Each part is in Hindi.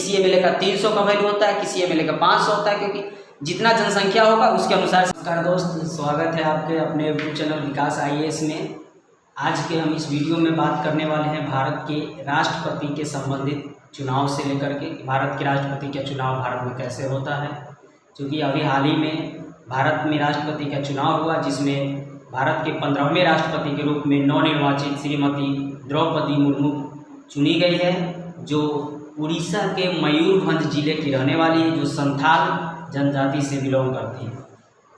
किसी एमएलए का 300 का वैल्यू होता है, किसी एमएलए का 500 होता है, क्योंकि जितना जनसंख्या होगा उसके अनुसार। नमस्कार दोस्त, स्वागत है आपके अपने यूट्यूब चैनल विकास IAS में। आज के हम इस वीडियो में बात करने वाले हैं भारत के राष्ट्रपति के संबंधित चुनाव से लेकर के, भारत के राष्ट्रपति का चुनाव भारत में कैसे होता है। क्योंकि अभी हाल ही में भारत में राष्ट्रपति का चुनाव हुआ, जिसमें भारत के 15वें राष्ट्रपति के रूप में नवनिर्वाचित श्रीमती द्रौपदी मुर्मू चुनी गई है, जो उड़ीसा के मयूरभंज जिले की रहने वाली है, जो संथाल जनजाति से बिलोंग करती है।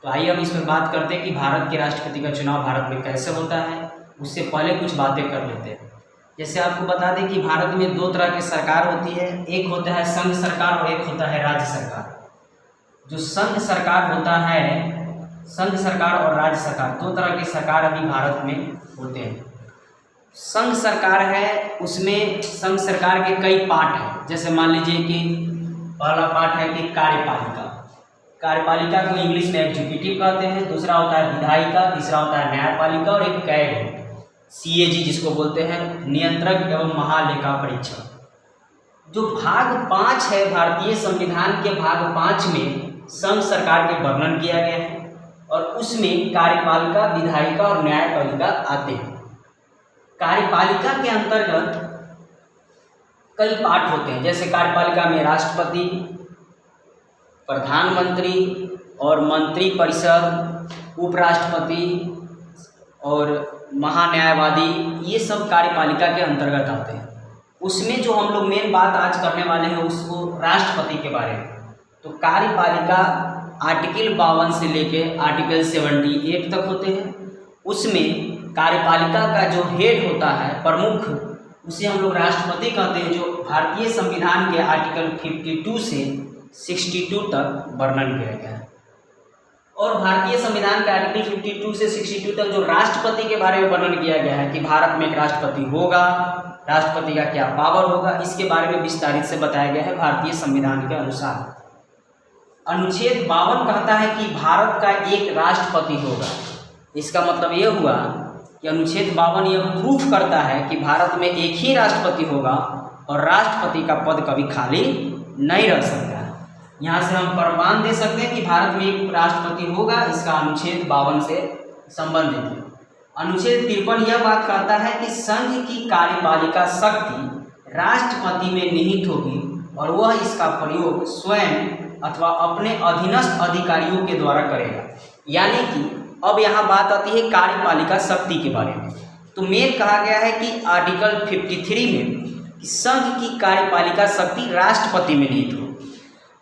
तो आइए हम इस पर बात करते हैं कि भारत के राष्ट्रपति का चुनाव भारत में कैसे होता है। उससे पहले कुछ बातें कर लेते हैं। जैसे आपको बता दें कि भारत में दो तरह की सरकार होती है, एक होता है संघ सरकार और एक होता है राज्य सरकार। जो संघ सरकार होता है, संघ सरकार और राज्य सरकार, दो तरह की सरकार अभी भारत में होते हैं। संघ सरकार है, उसमें संघ सरकार के कई पार्ट हैं। जैसे मान लीजिए कि पहला पार्ट है कि कार्यपालिका। कार्यपालिका को इंग्लिश में एग्जीक्यूटिव कहते हैं, दूसरा होता है विधायिका, तीसरा होता है न्यायपालिका और एक कैग CAG जिसको बोलते हैं, नियंत्रक एवं महालेखा परीक्षक। जो भाग 5 है भारतीय संविधान के भाग 5 में संघ सरकार के वर्णन किया गया है और उसमें कार्यपालिका, विधायिका और न्यायपालिका आते हैं। कार्यपालिका के अंतर्गत कई पार्ट होते हैं। जैसे कार्यपालिका में राष्ट्रपति, प्रधानमंत्री और मंत्रिपरिषद, उपराष्ट्रपति और महान्यायवादी, ये सब कार्यपालिका के अंतर्गत आते हैं। उसमें जो हम लोग मेन बात आज करने वाले हैं उसको राष्ट्रपति के बारे में। तो कार्यपालिका आर्टिकल 52 से लेके आर्टिकल 78 तक होते हैं। उसमें कार्यपालिका का जो हेड होता है, प्रमुख, उसे हम लोग राष्ट्रपति कहते हैं, जो भारतीय संविधान के आर्टिकल 52 से 62 तक वर्णन किया गया है। और भारतीय संविधान के आर्टिकल 52 से 62 तक जो राष्ट्रपति के बारे में वर्णन किया गया है कि भारत में एक राष्ट्रपति होगा, राष्ट्रपति का क्या पावर होगा, इसके बारे में विस्तारित से बताया गया है भारतीय संविधान के अनुसार। अनुच्छेद 52 कहता है कि भारत का एक राष्ट्रपति होगा। इसका मतलब ये हुआ कि अनुच्छेद 52 यह प्रूफ करता है कि भारत में एक ही राष्ट्रपति होगा और राष्ट्रपति का पद कभी खाली नहीं रह सकता है। यहाँ से हम प्रमाण दे सकते हैं कि भारत में एक राष्ट्रपति होगा। इसका अनुच्छेद 52 से संबंधित है। अनुच्छेद 53 यह बात कहता है कि संघ की कार्यपालिका शक्ति राष्ट्रपति में निहित होगी और वह इसका प्रयोग स्वयं अथवा अपने अधीनस्थ अधिकारियों के द्वारा करेगा। यानी कि अब यहाँ बात आती है कार्यपालिका शक्ति के बारे में। तो मेन कहा गया है कि आर्टिकल 53 में कि संघ की कार्यपालिका शक्ति राष्ट्रपति में निहित हो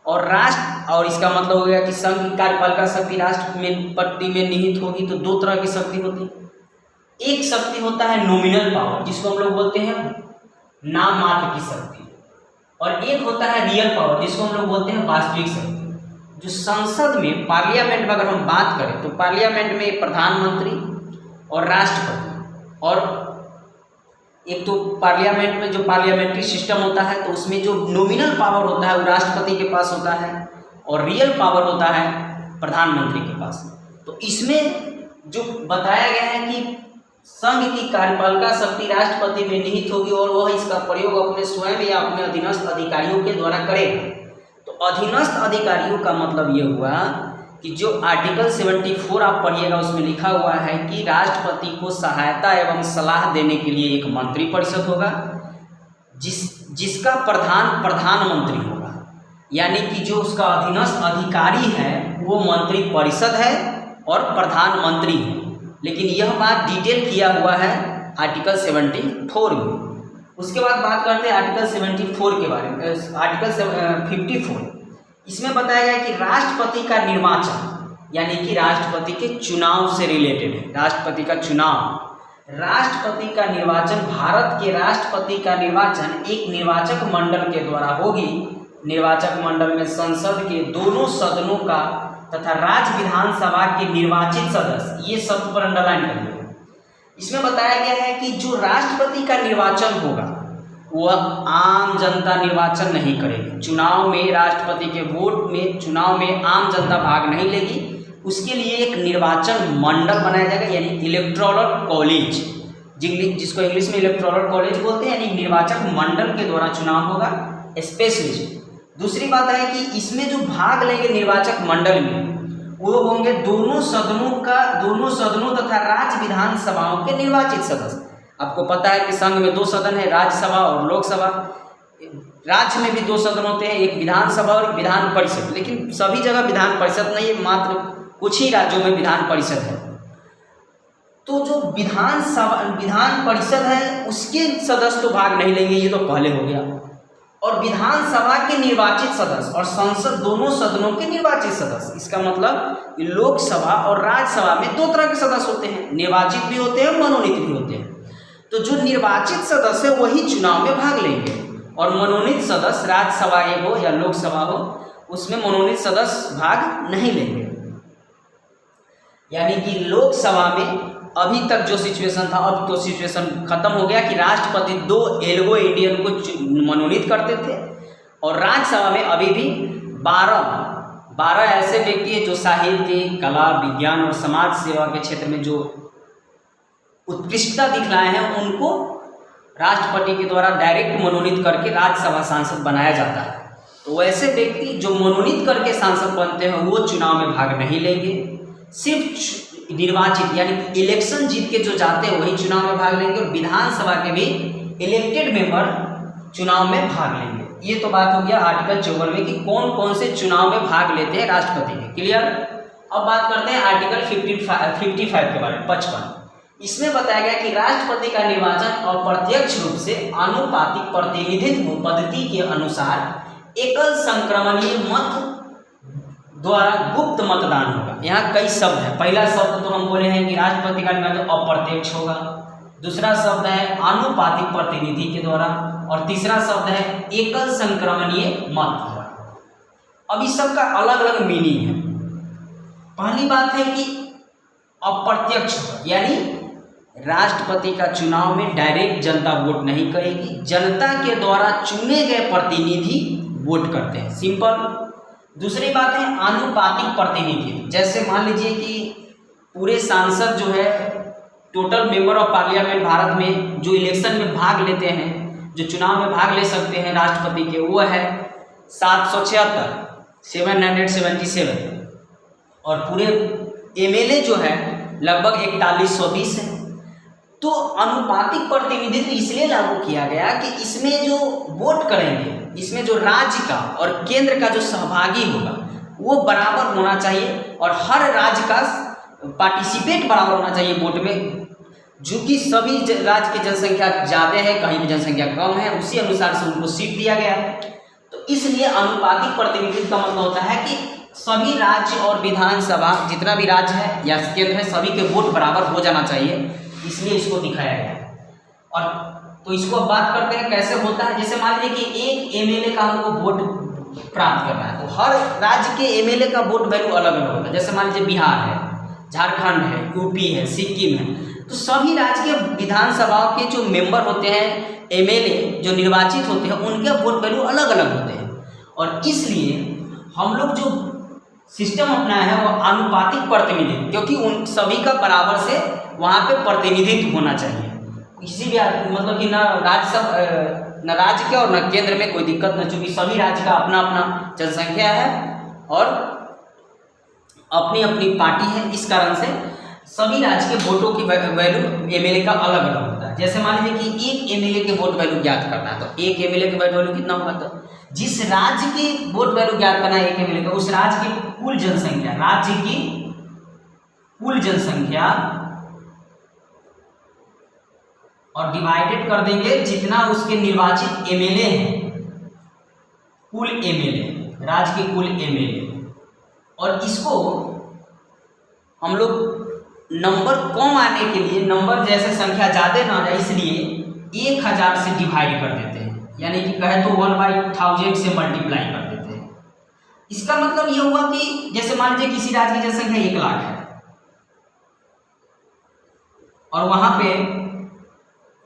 और इसका मतलब हो गया कि संघ की कार्यपालिका शक्ति राष्ट्रपति में निहित होगी। तो दो तरह की शक्ति होती है। एक शक्ति होता है नॉमिनल पावर, जिसको हम लोग बोलते हैं नाम मात्र की शक्ति, और एक होता है रियल पावर, जिसको हम लोग बोलते हैं वास्तविक शक्ति। जो संसद में, पार्लियामेंट में अगर हम बात करें तो पार्लियामेंट में प्रधानमंत्री और राष्ट्रपति, और एक तो पार्लियामेंट में जो पार्लियामेंट्री सिस्टम होता है तो उसमें जो नॉमिनल पावर होता है वो राष्ट्रपति के पास होता है और रियल पावर होता है प्रधानमंत्री के पास। तो इसमें जो बताया गया है कि संघ की कार्यपालिका शक्ति राष्ट्रपति में निहित होगी और वह इसका प्रयोग अपने स्वयं या अपने अधीनस्थ अधिकारियों के द्वारा करेगा। तो अधीनस्थ अधिकारियों का मतलब ये हुआ कि जो आर्टिकल 74 आप पढ़िएगा, उसमें लिखा हुआ है कि राष्ट्रपति को सहायता एवं सलाह देने के लिए एक मंत्रिपरिषद होगा, जिसका प्रधानमंत्री होगा। यानी कि जो उसका अधीनस्थ अधिकारी है वो मंत्रिपरिषद है और प्रधानमंत्री है। लेकिन यह बात डिटेल किया हुआ है आर्टिकल 74 में। उसके बाद बात करते हैं आर्टिकल 74 के बारे में। आर्टिकल 54 इसमें बताया गया कि राष्ट्रपति का निर्वाचन, यानी कि राष्ट्रपति के चुनाव से रिलेटेड है। राष्ट्रपति का चुनाव, राष्ट्रपति का निर्वाचन, भारत के राष्ट्रपति का निर्वाचन एक निर्वाचक मंडल के द्वारा होगी। निर्वाचक मंडल में संसद के दोनों सदनों का तथा राज्य विधानसभा के निर्वाचित सदस्य, ये सब पर अंडरलाइन करिए। इसमें बताया गया है कि जो राष्ट्रपति का निर्वाचन होगा वह आम जनता निर्वाचन नहीं करेगी। चुनाव में, राष्ट्रपति के वोट में, चुनाव में आम जनता भाग नहीं लेगी। उसके लिए एक निर्वाचन मंडल बनाया जाएगा, यानी इलेक्टोरल कॉलेज, जिसको इंग्लिश में इलेक्टोरल कॉलेज बोलते हैं, यानी निर्वाचक मंडल के द्वारा चुनाव होगा स्पेशलिस्ट। दूसरी बात है कि इसमें जो भाग लेंगे निर्वाचक मंडल में वो होंगे दोनों सदनों तथा राज्य विधानसभाओं के निर्वाचित सदस्य। आपको पता है कि संघ में 2 सदन है, राज्यसभा और लोकसभा। राज्य में भी 2 सदन होते हैं, एक विधानसभा और विधान परिषद, लेकिन सभी जगह विधान परिषद नहीं है, मात्र कुछ ही राज्यों में विधान परिषद है। तो जो विधान परिषद है उसके सदस्य तो भाग नहीं लेंगे, ये तो पहले हो गया। और विधानसभा के निर्वाचित सदस्य और संसद दोनों सदनों के निर्वाचित सदस्य, इसका मतलब लोकसभा और राज्यसभा में 2 तरह के सदस्य होते हैं, निर्वाचित भी होते हैं, मनोनीत भी होते हैं। तो जो निर्वाचित सदस्य वही चुनाव में भाग लेंगे और मनोनीत सदस्य राज्यसभा हो या लोकसभा हो उसमें मनोनीत सदस्य भाग नहीं लेंगे। यानी कि लोकसभा में अभी तक जो सिचुएशन था, अब तो सिचुएशन खत्म हो गया कि राष्ट्रपति 2 एल्गो इंडियन को मनोनीत करते थे और राज्यसभा में अभी भी 12 ऐसे व्यक्ति हैं जो साहित्य, कला, विज्ञान और समाज सेवा के क्षेत्र में जो उत्कृष्टता दिखलाए हैं उनको राष्ट्रपति के द्वारा डायरेक्ट मनोनीत करके राज्यसभा सांसद बनाया जाता है। तो वैसे व्यक्ति जो मनोनीत करके सांसद बनते हैं वो चुनाव में भाग नहीं लेंगे, सिर्फ निर्वाचित यानी कि इलेक्शन जीत के जो जाते हैं वही चुनाव में भाग लेंगे और विधानसभा के भी इलेक्टेड मेंबर चुनाव में भाग लेंगे। ये तो बात हो गया आर्टिकल 54 में कि कौन कौन से चुनाव में भाग लेते हैं राष्ट्रपति के। क्लियर। अब बात करते हैं आर्टिकल 55 के बारे में, 55। इसमें बताया गया कि राष्ट्रपति का निर्वाचन अप्रत्यक्ष रूप से आनुपातिक प्रतिनिधित्व पद्धति के अनुसार एकल संक्रमणीय मत द्वारा गुप्त मतदान होगा। यहाँ कई शब्द है। पहला शब्द तो हम बोले हैं कि राष्ट्रपति का निर्वाचन अप्रत्यक्ष होगा, दूसरा शब्द है आनुपातिक प्रतिनिधि के द्वारा और तीसरा शब्द है एकल संक्रमणीय मत द्वारा। अब इस सब का अलग अलग मीनिंग है। पहली बात है कि अप्रत्यक्ष यानी राष्ट्रपति का चुनाव में डायरेक्ट जनता वोट नहीं करेगी, जनता के द्वारा चुने गए प्रतिनिधि वोट करते हैं, सिंपल। दूसरी बात है आनुपातिक प्रतिनिधि। जैसे मान लीजिए कि पूरे सांसद जो है total member of parliament Bharat में जो इलेक्शन में भाग लेते हैं, जो चुनाव में भाग ले सकते हैं राष्ट्रपति के, वो है 777 और पूरे एमएलए जो है लगभग 4120 है। तो अनुपातिक प्रतिनिधित्व इसलिए लागू किया गया कि इसमें जो वोट करेंगे, इसमें जो राज्य का और केंद्र का जो सहभागी होगा वो बराबर होना चाहिए और हर राज्य का पार्टिसिपेट बराबर होना चाहिए वोट में। जो कि सभी राज्य की जनसंख्या ज़्यादा है, कहीं की जनसंख्या कम है, उसी अनुसार से उनको सीट दिया गया है। तो इसलिए अनुपातिक प्रतिनिधित्व का मतलब होता है कि सभी राज्य और विधानसभा जितना भी राज्य है या केंद्र है सभी के वोट बराबर हो जाना चाहिए, इसलिए इसको दिखाया गया है। और तो इसको अब बात करते हैं कैसे होता है। जैसे मान लीजिए कि एक एमएलए का हमको वोट प्राप्त करना है, तो हर राज्य के एमएलए का वोट वैल्यू अलग अलग होता है। जैसे मान लीजिए बिहार है, झारखंड है, यूपी है, सिक्किम है, तो सभी राज्य के विधानसभाओं के जो मेंबर होते हैं, एमएलए जो निर्वाचित होते हैं, उनके वोट वैल्यू अलग अलग होते हैं। और इसलिए हम लोग जो सिस्टम अपनाया है वो आनुपातिक प्रतिनिधित्व, क्योंकि उन सभी का बराबर से वहाँ पे प्रतिनिधित्व होना चाहिए। किसी भी मतलब कि न राज्य के और न केंद्र में कोई दिक्कत न, चूँकि सभी राज्य का अपना अपना जनसंख्या है और अपनी अपनी पार्टी है, इस कारण से सभी राज्य के वोटों की वैल्यू एमएलए का अलग अलग होता है। जैसे मान लीजिए कि एक एमएलए के वोट वैल्यू ज्ञात करना है, तो एक एमएलए के वोट वैल्यू कितना होगा, तो जिस राज्य की वोट वैल्यू ज्ञात करना है एक एमएलए का, उस राज्य की कुल जनसंख्या, राज्य की कुल जनसंख्या और डिवाइडेड कर देंगे जितना उसके निर्वाचित एमएलए हैं, कुल एमएलए, राज्य के कुल एमएलए। और इसको हम लोग नंबर कम आने के लिए, नंबर जैसे संख्या ज़्यादा ना जाए इसलिए 1000 से डिवाइड कर देते हैं, यानी कि कहे तो 1/1000 से मल्टीप्लाई कर देते हैं। इसका मतलब ये हुआ कि जैसे मान लीजिए किसी राज्य की जनसंख्या 1 लाख है और वहाँ पे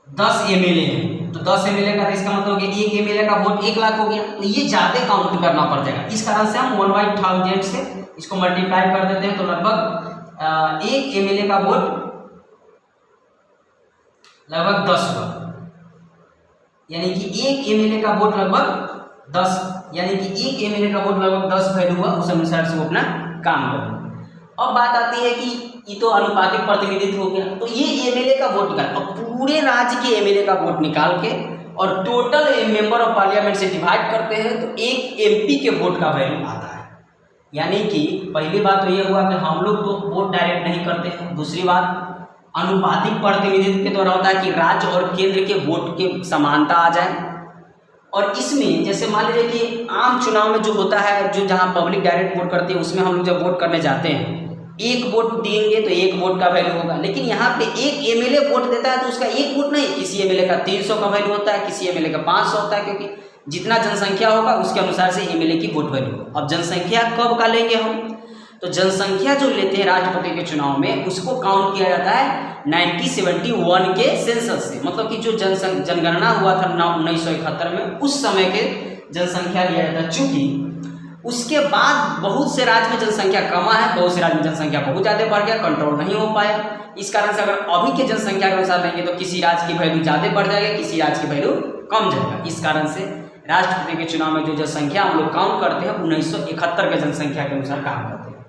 10 एमएलए हैं, तो 10 एमएलए का, इसका मतलब हो गया एक एमएलए का वोट 1 लाख हो गया, तो ये ज़्यादा काउंट करना पड़ जाएगा। इस कारण से हम 1/1000 से इसको मल्टीप्लाई कर देते हैं, तो लगभग एक एमएलए का वोट लगभग 10 हुआ, यानी कि एक एमएलए का वोट लगभग 10, यानी कि एक एमएलए का वोट लगभग 10 वैल्यू हुआ, उस अनुसार से वो अपना काम करें। अब बात आती है कि ये तो अनुपातिक प्रतिनिधित्व हो गया, तो ये एमएलए का वोट निकाल, अब पूरे राज्य के एमएलए का वोट निकाल के और टोटल मेंबर ऑफ पार्लियामेंट से डिवाइड करते हैं तो एक एमपी के वोट का वैल्यू आता है। यानी कि पहली बात तो ये हुआ कि हम लोग तो वोट डायरेक्ट नहीं करते हैं। दूसरी बात, अनुपातिक प्रतिनिधित्व के द्वारा होता है कि राज्य और केंद्र के वोट के समानता आ जाए। और इसमें जैसे मान लीजिए कि आम चुनाव में जो होता है, जो जहाँ पब्लिक डायरेक्ट वोट करती है, उसमें हम लोग जब वोट करने जाते हैं एक वोट देंगे तो एक वोट का वैल्यू होगा, लेकिन यहाँ पे एक एमएलए वोट देता है तो उसका एक वोट नहीं, किसी एमएलए का 300 का वैल्यू होता है, किसी एमएलए का 500 होता है, क्योंकि जितना जनसंख्या होगा उसके अनुसार से एमएलए की वोट वैल्यू। अब जनसंख्या कब का लेंगे हम, तो जनसंख्या जो लेते हैं राष्ट्रपति के चुनाव में उसको काउंट किया जाता है 1971 के सेंसस से, मतलब कि जो जनगणना हुआ था 1971 में, उस समय के जनसंख्या लिया जाता है। चूँकि उसके बाद बहुत से राज्य में जनसंख्या कमा है, बहुत से राज्य में जनसंख्या बहुत ज़्यादा बढ़ गया, कंट्रोल नहीं हो पाया। इस कारण से अगर अभी के जनसंख्या के अनुसार लेंगे तो किसी राज्य की वैल्यू ज़्यादा बढ़ जाएगा, किसी राज्य की वैल्यू कम जाएगा। इस कारण से राष्ट्रपति के चुनाव में जो जनसंख्या हम लोग काउंट करते हैं 1971 के जनसंख्या के अनुसार काम करते हैं।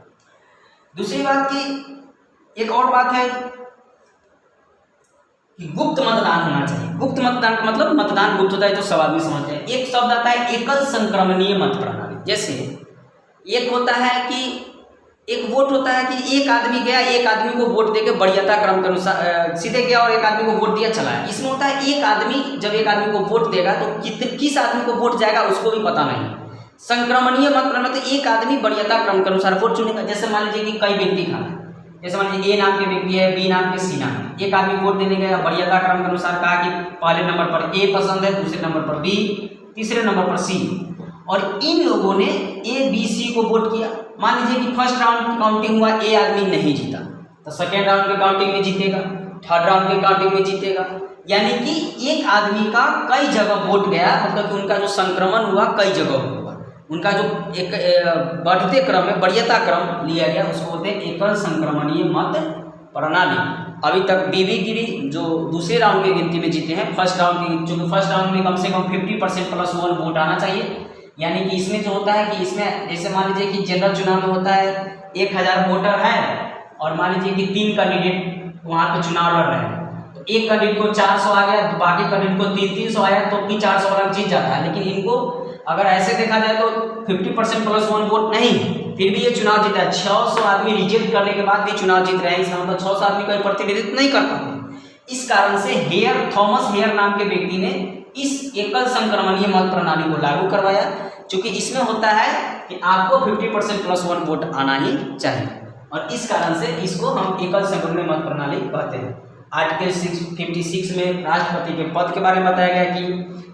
दूसरी बात की एक और बात है कि गुप्त मतदान होना चाहिए। गुप्त मतदान का मतलब मतदान गुप्त होता है तो सब आदमी समझते हैं। एक शब्द आता है एकल संक्रमणीय मत प्रणाली। जैसे एक होता है कि एक वोट होता है कि एक आदमी गया, एक आदमी को वोट देके वरीयता क्रम के अनुसार सीधे गया और एक आदमी को वोट दिया चला है। इसमें होता है एक आदमी जब एक आदमी को वोट देगा तो किस आदमी को वोट जाएगा उसको भी पता नहीं। संक्रमणीय मत प्रणाली तो एक आदमी वरीयता क्रम के अनुसार वोट चुनेगा। जैसे मान लीजिए कि कई व्यक्ति खाना, जैसे मान लीजिए ए नाम के व्यक्ति है, बी नाम के, सी नाम के, एक आदमी वोट देने गया, वरीयता क्रम के अनुसार कहा कि पहले नंबर पर ए पसंद है, दूसरे नंबर पर बी, तीसरे नंबर पर सी, और इन लोगों ने ए बी सी को वोट किया। मान लीजिए कि फर्स्ट राउंड की काउंटिंग हुआ, ए आदमी नहीं जीता तो सेकेंड राउंड की काउंटिंग में जीतेगा, थर्ड राउंड की काउंटिंग में जीतेगा। यानी कि एक आदमी का कई जगह वोट गया, मतलब कि उनका जो संक्रमण हुआ कई जगह हुआ, उनका जो एक बढ़ते क्रम में वरीयता क्रम लिया गया उसको बोलते हैं एकल संक्रमणीय मत प्रणाली। अभी तक बीबी गिरी जो दूसरे राउंड की गिनती में जीते हैं, फर्स्ट राउंड की, जो फर्स्ट राउंड में कम से कम 50% + 1 वोट आना चाहिए। यानी कि इसमें जो होता है कि इसमें जैसे मान लीजिए कि जनरल चुनाव में होता है 1000 वोटर है और मान लीजिए कि 3 कैंडिडेट वहाँ पे चुनाव लड़ रहे हैं, तो एक कैंडिडेट को 400 आ गया तो बाकी कैंडिडेट को 300 आया तो भी 400 वाला जीत जाता है। लेकिन इनको अगर ऐसे देखा जाए तो 50% + 1 वोट नहीं, फिर भी ये चुनाव जीता है। 600 आदमी रिजेक्ट करने के बाद भी चुनाव जीत रहे हैं, इसका मतलब 600 आदमी का प्रतिनिधित्व नहीं कर पाते। इस कारण से थॉमस हेयर नाम के व्यक्ति ने इस एकल संक्रमणीय मत प्रणाली को लागू करवाया, क्योंकि इसमें होता है कि आपको 50% + 1 वोट आना ही चाहिए, और इस कारण से इसको हम एकल संक्रमणीय मत प्रणाली कहते हैं। आर्टिकल 56 में राष्ट्रपति के पद के बारे में बताया गया कि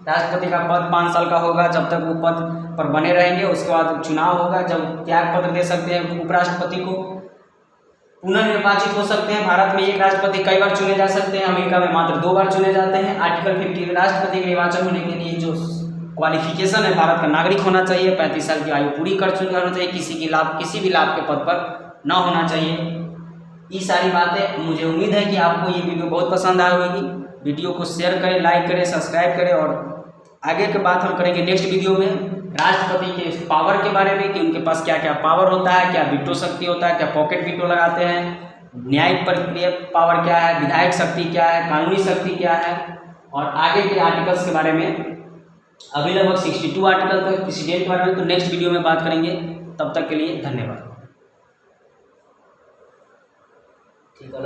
राष्ट्रपति का पद 5 साल का होगा, जब तक वो पद पर बने रहेंगे। उसके बाद चुनाव होगा, जब त्याग पत्र दे सकते हैं उपराष्ट्रपति को, पुनर्निर्वाचित हो सकते हैं। भारत में एक राष्ट्रपति कई बार चुने जा सकते हैं, अमेरिका में मात्र 2 बार चुने जाते हैं। आर्टिकल 50 राष्ट्रपति के निर्वाचन होने के लिए जो क्वालिफिकेशन है, भारत का नागरिक होना चाहिए, 35 साल की आयु पूरी कर चुका होना चाहिए, किसी भी लाभ के पद पर न होना चाहिए। ये सारी बातें, मुझे उम्मीद है कि आपको ये वीडियो बहुत पसंद आई होगी। वीडियो को शेयर करें, लाइक करें, सब्सक्राइब करें, और आगे की बात हम करेंगे नेक्स्ट वीडियो में राष्ट्रपति के पावर के बारे में कि उनके पास क्या क्या पावर होता है, क्या वीटो शक्ति होता है, क्या पॉकेट वीटो लगाते हैं, न्यायिक प्रक्रिया पावर क्या है, विधायक शक्ति क्या है, कानूनी शक्ति क्या है, और आगे के आर्टिकल्स के बारे में। अभी लगभग 62 आर्टिकल तक प्रेसिडेंट के बारे में तो नेक्स्ट वीडियो में बात करेंगे। तब तक के लिए धन्यवाद। ठीक है,